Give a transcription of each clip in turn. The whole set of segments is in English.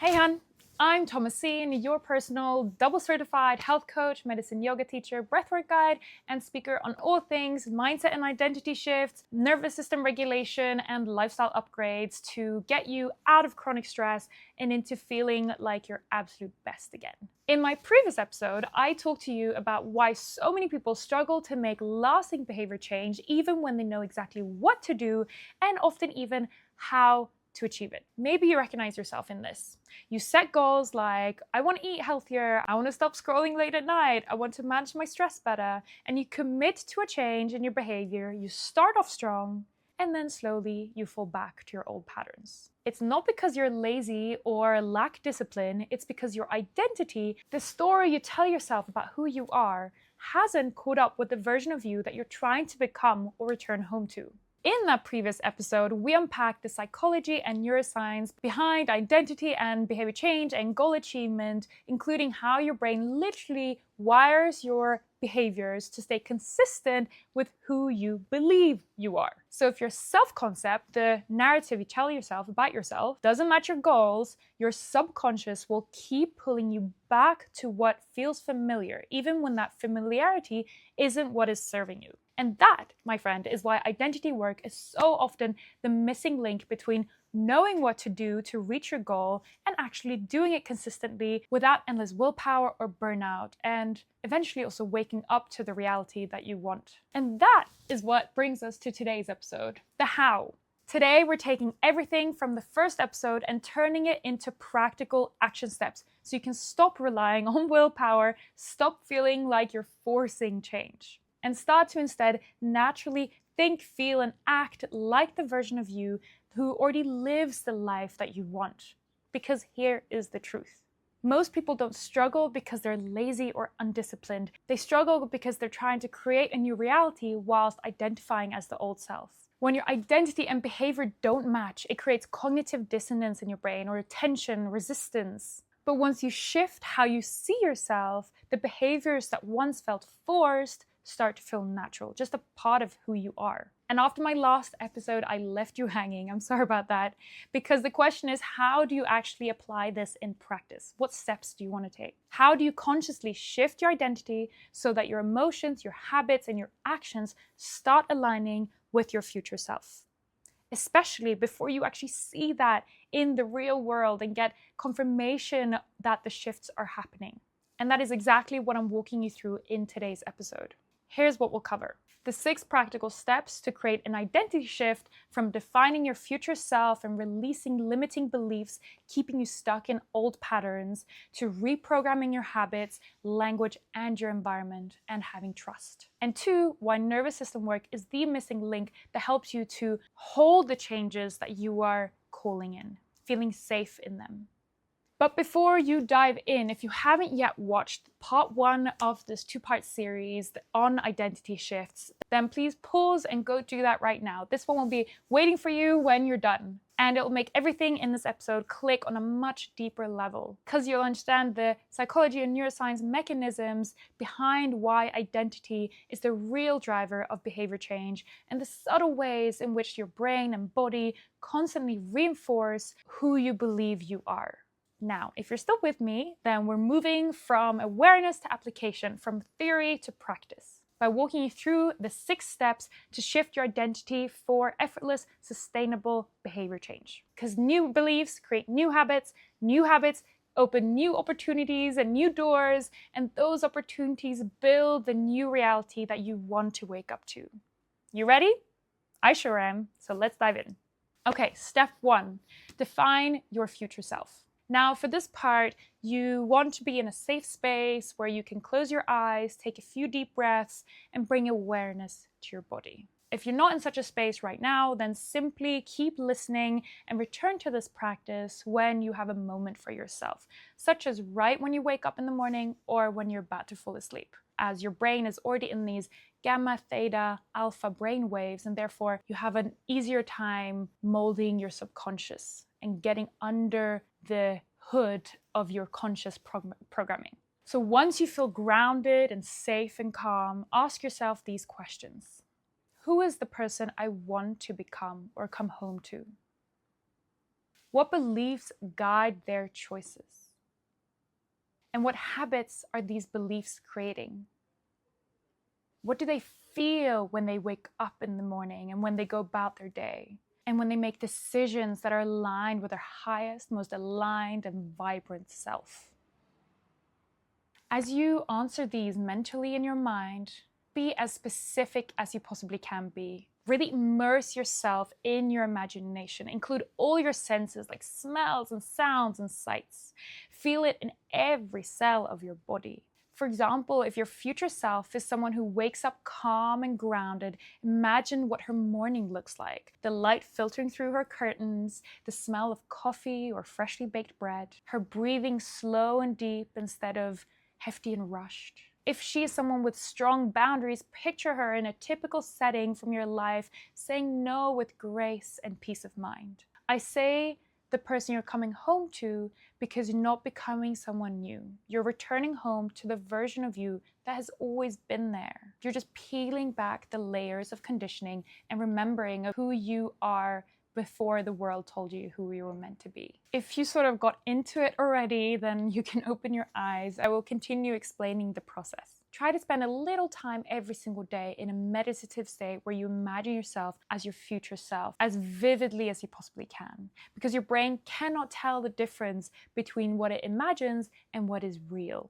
Hey hun, I'm Thomasine, your personal double certified health coach, medicine yoga teacher, breathwork guide, and speaker on all things mindset and identity shifts, nervous system regulation, and lifestyle upgrades to get you out of chronic stress and into feeling like your absolute best again. In my previous episode, I talked to you about why so many people struggle to make lasting behavior change even when they know exactly what to do and often even how to achieve it. Maybe you recognize yourself in this. You set goals like, I want to eat healthier, I want to stop scrolling late at night, I want to manage my stress better, and you commit to a change in your behavior. You start off strong, and then slowly you fall back to your old patterns. It's not because you're lazy or lack discipline, it's because your identity, the story you tell yourself about who you are, hasn't caught up with the version of you that you're trying to become or return home to. In that previous episode, we unpacked the psychology and neuroscience behind identity and behavior change and goal achievement, including how your brain literally wires your behaviors to stay consistent with who you believe you are. So if your self-concept, the narrative you tell yourself about yourself, doesn't match your goals, your subconscious will keep pulling you back to what feels familiar, even when that familiarity isn't what is serving you. And that, my friend, is why identity work is so often the missing link between knowing what to do to reach your goal and actually doing it consistently without endless willpower or burnout, and eventually also waking up to the reality that you want. And that is what brings us to today's episode, the how. Today, we're taking everything from the first episode and turning it into practical action steps so you can stop relying on willpower, stop feeling like you're forcing change, and start to instead naturally think, feel, and act like the version of you who already lives the life that you want. Because here is the truth. Most people don't struggle because they're lazy or undisciplined. They struggle because they're trying to create a new reality whilst identifying as the old self. When your identity and behavior don't match, it creates cognitive dissonance in your brain or tension, resistance. But once you shift how you see yourself, the behaviors that once felt forced start to feel natural, just a part of who you are. And after my last episode, I left you hanging. I'm sorry about that. Because the question is, how do you actually apply this in practice? What steps do you want to take? How do you consciously shift your identity so that your emotions, your habits, and your actions start aligning with your future self? Especially before you actually see that in the real world and get confirmation that the shifts are happening. And that is exactly what I'm walking you through in today's episode. Here's what we'll cover. The 6 practical steps to create an identity shift from defining your future self and releasing limiting beliefs, keeping you stuck in old patterns, to reprogramming your habits, language, and your environment, and having trust. And 2, why nervous system work is the missing link that helps you to hold the changes that you are calling in, feeling safe in them. But before you dive in, if you haven't yet watched part 1 of this 2-part series on identity shifts, then please pause and go do that right now. This one will be waiting for you when you're done. And it will make everything in this episode click on a much deeper level, because you'll understand the psychology and neuroscience mechanisms behind why identity is the real driver of behavior change and the subtle ways in which your brain and body constantly reinforce who you believe you are. Now, if you're still with me, then we're moving from awareness to application, from theory to practice, by walking you through the 6 steps to shift your identity for effortless, sustainable behavior change. Because new beliefs create new habits open new opportunities and new doors, and those opportunities build the new reality that you want to wake up to. You ready? I sure am, so let's dive in. Okay, step 1, define your future self. Now, for this part, you want to be in a safe space where you can close your eyes, take a few deep breaths, and bring awareness to your body. If you're not in such a space right now, then simply keep listening and return to this practice when you have a moment for yourself, such as right when you wake up in the morning or when you're about to fall asleep, as your brain is already in these gamma, theta, alpha brain waves, and therefore you have an easier time molding your subconscious and getting under the hood of your conscious programming. So once you feel grounded and safe and calm, ask yourself these questions. Who is the person I want to become or come home to? What beliefs guide their choices? And what habits are these beliefs creating? What do they feel when they wake up in the morning and when they go about their day? And when they make decisions that are aligned with their highest, most aligned and vibrant self? As you answer these mentally in your mind, be as specific as you possibly can be. Really immerse yourself in your imagination. Include all your senses like smells and sounds and sights. Feel it in every cell of your body. For example, if your future self is someone who wakes up calm and grounded, imagine what her morning looks like. The light filtering through her curtains, the smell of coffee or freshly baked bread, her breathing slow and deep instead of hefty and rushed. If she is someone with strong boundaries, picture her in a typical setting from your life, saying no with grace and peace of mind. I say the person you're coming home to because you're not becoming someone new. You're returning home to the version of you that has always been there. You're just peeling back the layers of conditioning and remembering of who you are before the world told you who you were meant to be. If you sort of got into it already, then you can open your eyes. I will continue explaining the process. Try to spend a little time every single day in a meditative state where you imagine yourself as your future self as vividly as you possibly can, because your brain cannot tell the difference between what it imagines and what is real.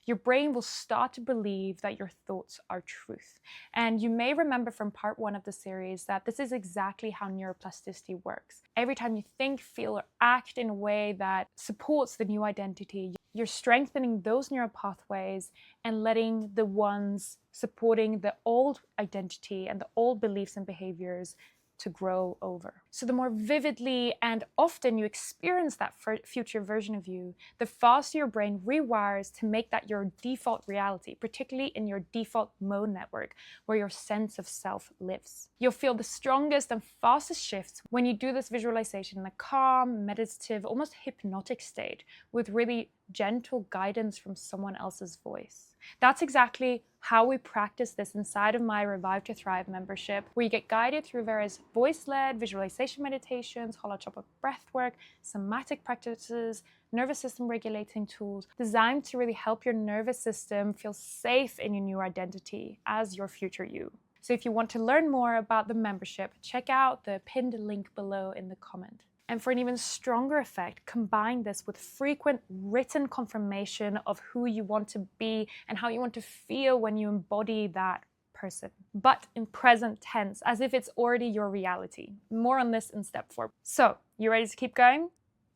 Your brain will start to believe that your thoughts are truth. And you may remember from part 1 of the series that this is exactly how neuroplasticity works. Every time you think, feel, or act in a way that supports the new identity, you're strengthening those neural pathways and letting the ones supporting the old identity and the old beliefs and behaviors to grow over. So the more vividly and often you experience that future version of you, the faster your brain rewires to make that your default reality, particularly in your default mode network, where your sense of self lives. You'll feel the strongest and fastest shifts when you do this visualization in a calm, meditative, almost hypnotic state with really gentle guidance from someone else's voice. That's exactly how we practice this inside of my Revive to Thrive membership, where you get guided through various voice-led visualization meditations, holotropic breathwork, somatic practices, nervous system regulating tools designed to really help your nervous system feel safe in your new identity as your future you. So if you want to learn more about the membership, check out the pinned link below in the comment. And for an even stronger effect, combine this with frequent written confirmation of who you want to be and how you want to feel when you embody that person, but in present tense, as if it's already your reality. More on this in step 4. So, you ready to keep going?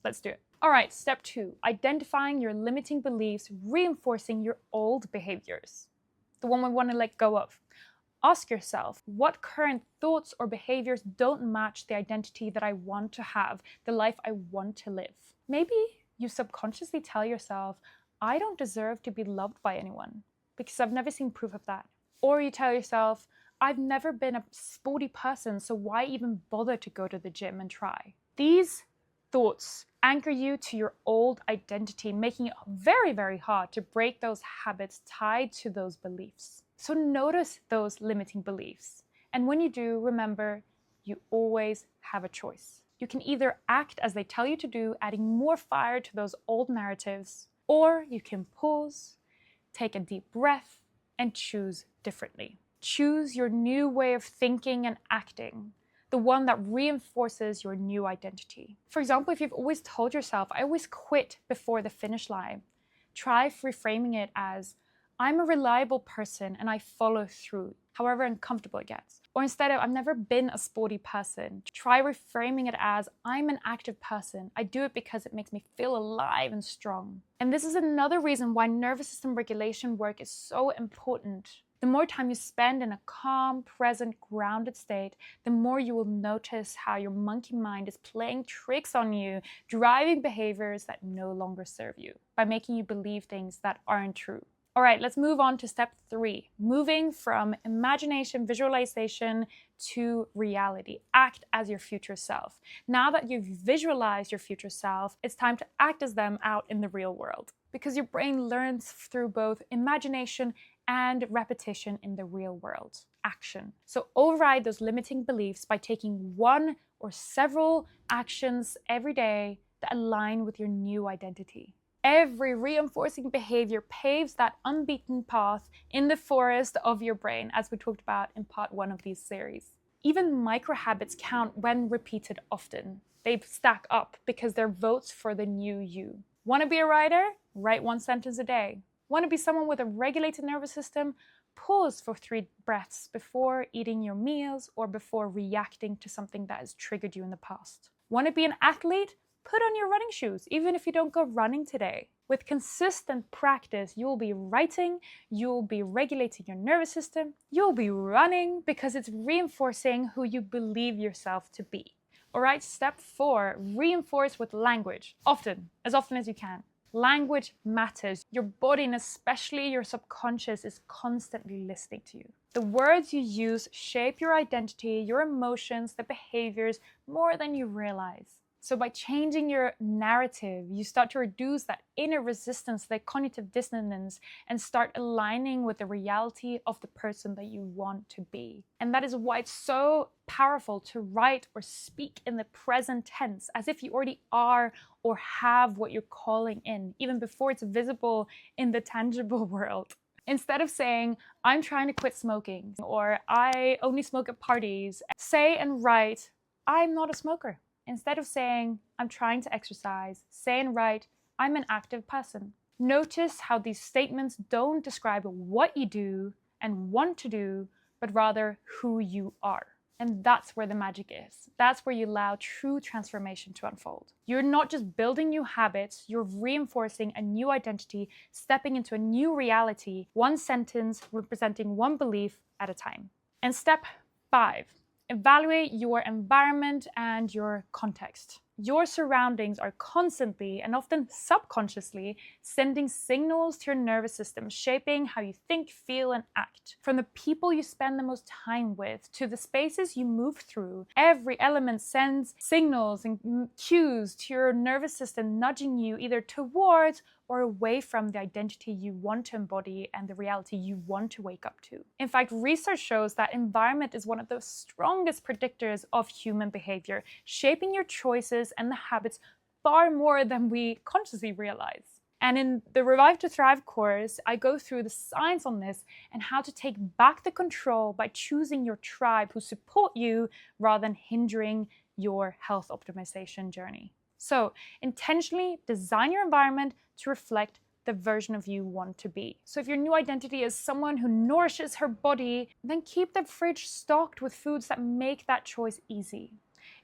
Let's do it. All right, step 2, identifying your limiting beliefs, reinforcing your old behaviors, the one we want to let go of. Ask yourself, what current thoughts or behaviors don't match the identity that I want to have, the life I want to live? Maybe you subconsciously tell yourself, I don't deserve to be loved by anyone because I've never seen proof of that. Or you tell yourself, I've never been a sporty person, so why even bother to go to the gym and try? These thoughts anchor you to your old identity, making it very, very hard to break those habits tied to those beliefs. So notice those limiting beliefs. And when you do, remember, you always have a choice. You can either act as they tell you to do, adding more fire to those old narratives, or you can pause, take a deep breath, and choose differently. Choose your new way of thinking and acting, the one that reinforces your new identity. For example, if you've always told yourself, I always quit before the finish line, try reframing it as, I'm a reliable person and I follow through, however uncomfortable it gets. Or instead of, I've never been a sporty person, try reframing it as, I'm an active person. I do it because it makes me feel alive and strong. And this is another reason why nervous system regulation work is so important. The more time you spend in a calm, present, grounded state, the more you will notice how your monkey mind is playing tricks on you, driving behaviors that no longer serve you, by making you believe things that aren't true. All right, let's move on to step 3, moving from imagination, visualization to reality. Act as your future self. Now that you've visualized your future self, it's time to act as them out in the real world, because your brain learns through both imagination and repetition in the real world. Action. So override those limiting beliefs by taking 1 or several actions every day that align with your new identity. Every reinforcing behavior paves that unbeaten path in the forest of your brain, as we talked about in part 1 of these series. Even micro habits count when repeated often. They stack up because they're votes for the new you. Want to be a writer? Write 1 sentence a day. Want to be someone with a regulated nervous system? Pause for 3 breaths before eating your meals or before reacting to something that has triggered you in the past. Want to be an athlete? Put on your running shoes, even if you don't go running today. With consistent practice, you'll be writing, you'll be regulating your nervous system, you'll be running because it's reinforcing who you believe yourself to be. All right, step 4, reinforce with language, as often as you can. Language matters. Your body, and especially your subconscious, is constantly listening to you. The words you use shape your identity, your emotions, the behaviors more than you realize. So by changing your narrative, you start to reduce that inner resistance, the cognitive dissonance, and start aligning with the reality of the person that you want to be. And that is why it's so powerful to write or speak in the present tense, as if you already are or have what you're calling in, even before it's visible in the tangible world. Instead of saying, I'm trying to quit smoking, or I only smoke at parties, say and write, I'm not a smoker. Instead of saying, I'm trying to exercise, say and write, I'm an active person. Notice how these statements don't describe what you do and want to do, but rather who you are. And that's where the magic is. That's where you allow true transformation to unfold. You're not just building new habits, you're reinforcing a new identity, stepping into a new reality, 1 sentence representing 1 belief at a time. And step 5. Evaluate your environment and your context. Your surroundings are constantly and often subconsciously sending signals to your nervous system, shaping how you think, feel, and act. From the people you spend the most time with to the spaces you move through, every element sends signals and cues to your nervous system, nudging you either towards or away from the identity you want to embody and the reality you want to wake up to. In fact, research shows that environment is one of the strongest predictors of human behavior, shaping your choices and the habits far more than we consciously realize. And in the Revive to Thrive course, I go through the science on this and how to take back the control by choosing your tribe who support you rather than hindering your health optimization journey. So intentionally design your environment to reflect the version of you want to be. So if your new identity is someone who nourishes her body, then keep the fridge stocked with foods that make that choice easy.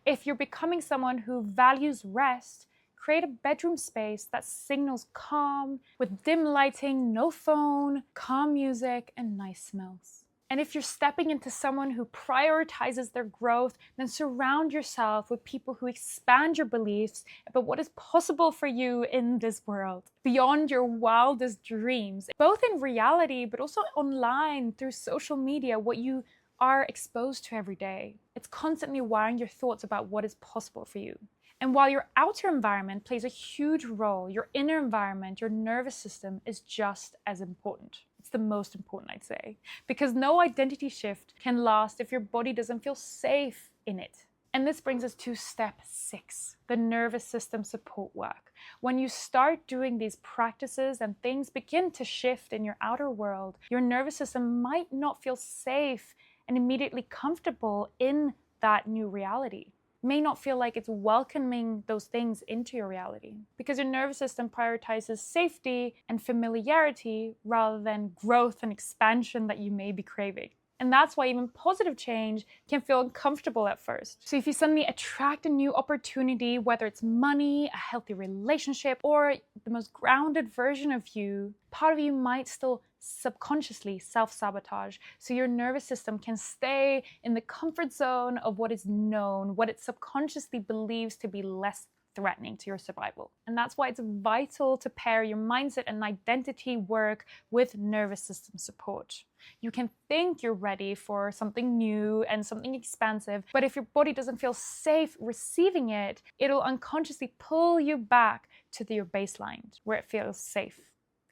If you're becoming someone who values rest, create a bedroom space that signals calm with dim lighting, no phone, calm music, and nice smells. And if you're stepping into someone who prioritizes their growth, then surround yourself with people who expand your beliefs about what is possible for you in this world, beyond your wildest dreams, both in reality, but also online through social media, what you are exposed to every day. It's constantly wiring your thoughts about what is possible for you. And while your outer environment plays a huge role, your inner environment, your nervous system is just as important. It's the most important, I'd say, because no identity shift can last if your body doesn't feel safe in it. And this brings us to step 6, the nervous system support work. When you start doing these practices and things begin to shift in your outer world, your nervous system might not feel safe and immediately comfortable in that new reality. May not feel like it's welcoming those things into your reality because your nervous system prioritizes safety and familiarity rather than growth and expansion that you may be craving. And that's why even positive change can feel uncomfortable at first. So if you suddenly attract a new opportunity, whether it's money, a healthy relationship, or the most grounded version of you, part of you might still subconsciously self-sabotage, so your nervous system can stay in the comfort zone of what is known, what it subconsciously believes to be less threatening to your survival. And that's why it's vital to pair your mindset and identity work with nervous system support. You can think you're ready for something new and something expansive, but if your body doesn't feel safe receiving it, it'll unconsciously pull you back to your baseline where it feels safe,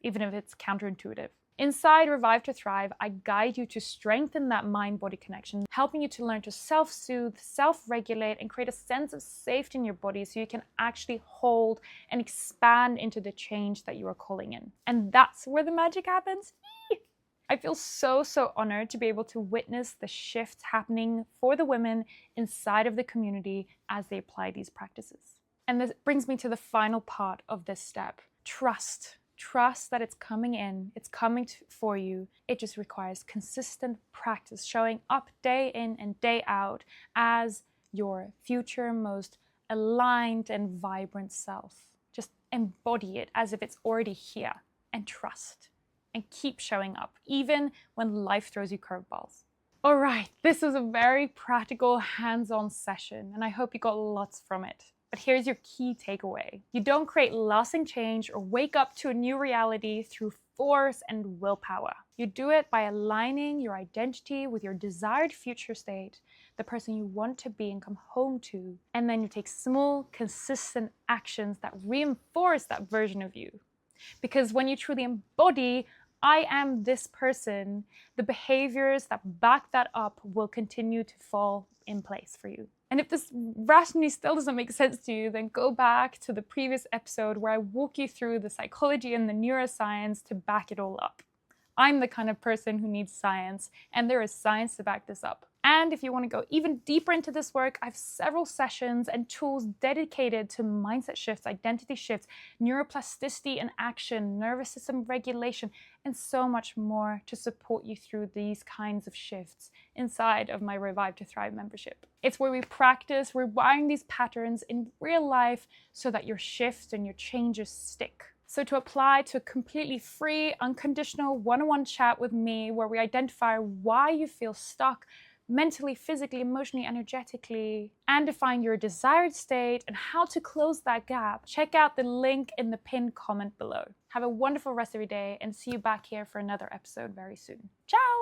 even if it's counterintuitive. Inside Revive to Thrive, I guide you to strengthen that mind-body connection, helping you to learn to self-soothe, self-regulate, and create a sense of safety in your body so you can actually hold and expand into the change that you are calling in. And that's where the magic happens. I feel so honored to be able to witness the shifts happening for the women inside of the community as they apply these practices. And this brings me to the final part of this step. Trust. Trust that it's coming in, it's coming for you. It just requires consistent practice, showing up day in and day out as your future most aligned and vibrant self. Just embody it as if it's already here, and trust, and keep showing up, even when life throws you curveballs. All right, this was a very practical, hands-on session, and I hope you got lots from it. But here's your key takeaway. You don't create lasting change or wake up to a new reality through force and willpower. You do it by aligning your identity with your desired future state, the person you want to be and come home to. And then you take small, consistent actions that reinforce that version of you. Because when you truly embody, I am this person, the behaviors that back that up will continue to fall in place for you. And if this rationally still doesn't make sense to you, then go back to the previous episode where I walk you through the psychology and the neuroscience to back it all up. I'm the kind of person who needs science, and there is science to back this up. And if you want to go even deeper into this work, I have several sessions and tools dedicated to mindset shifts, identity shifts, neuroplasticity and action, nervous system regulation, and so much more to support you through these kinds of shifts inside of my Revive to Thrive membership. It's where we practice rewiring these patterns in real life so that your shifts and your changes stick. So to apply to a completely free, unconditional one-on-one chat with me where we identify why you feel stuck mentally, physically, emotionally, energetically, and define your desired state and how to close that gap, check out the link in the pinned comment below. Have a wonderful rest of your day and see you back here for another episode very soon. Ciao!